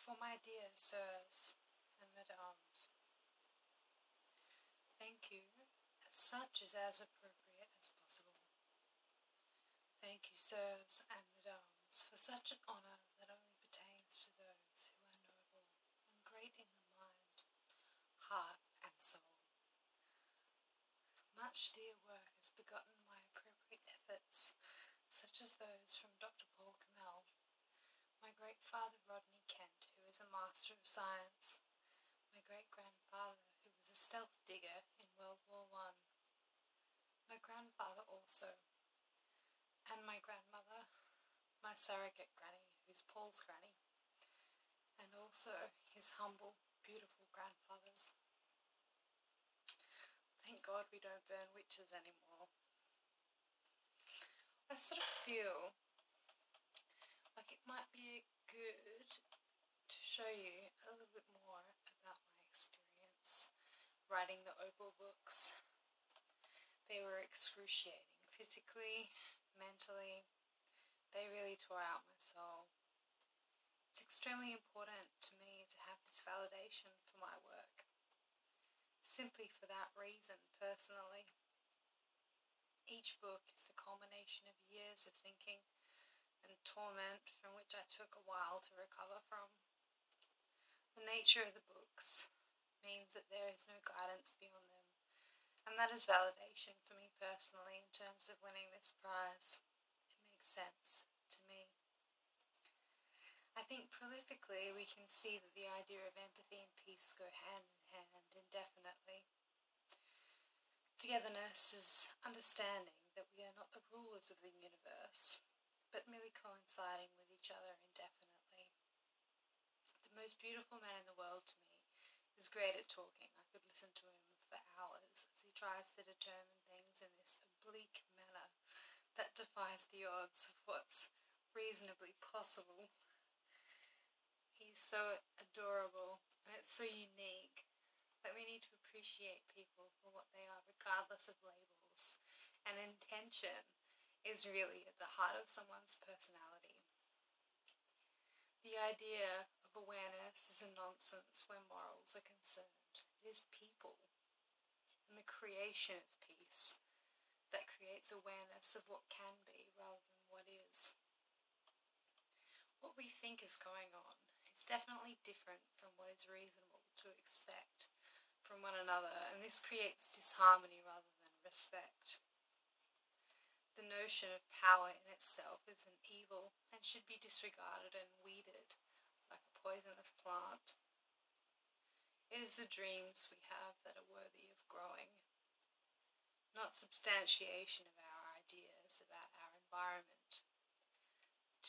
For my dear sirs and mesdames, thank you, as such is as appropriate as possible. Thank you, sirs and mesdames, for such an honour that only pertains to those who are noble and great in the mind, heart and soul. Much dear work has begotten my appropriate efforts, such as those from Dr. Paul Camel, my great-father Rodney Kent, who is a Master of Science, my great-grandfather, who was a stealth digger in World War I, my grandfather also, and my grandmother, my surrogate granny, who's Paul's granny, and also his humble, beautiful grandfathers. Thank God we don't burn witches anymore. I sort of feel like it might be good to show you a little bit more about my experience writing the Opal books. They were excruciating, physically, mentally. They really tore out my soul. It's extremely important to me to have this validation for my work. Simply for that reason, personally. Each book is the culmination of years of thinking and torment from which I took a while to recover from. The nature of the books means that there is no guidance beyond them, and that is validation for me personally in terms of winning this prize. It makes sense to me. I think prolifically we can see that the idea of empathy and peace go hand in hand indefinitely. Togetherness is understanding that we are not the rulers of the universe, but merely coinciding with each other indefinitely. The most beautiful man in the world to me is great at talking. I could listen to him for hours as he tries to determine things in this oblique manner that defies the odds of what's reasonably possible. He's so adorable, and it's so unique that we need to appreciate people for what they are regardless of labels, and intention is really at the heart of someone's personality. The idea of awareness is a nonsense where morals are concerned. It is people and the creation of peace that creates awareness of what can be rather than what is. What we think is going on is definitely different from what is reasonable to expect from one another, and this creates disharmony rather than respect. The notion of power in itself is an evil and should be disregarded and weeded like a poisonous plant. It is the dreams we have that are worthy of growing, not substantiation of our ideas about our environment.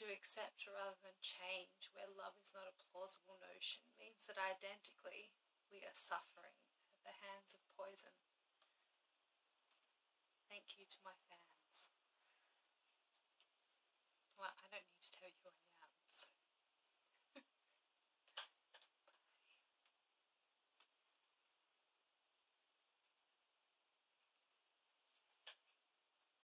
To accept rather than change where love is not a plausible notion means that identically we are suffering at the hands of poison. Thank you to my fans. Well, I don't need to tell you I am.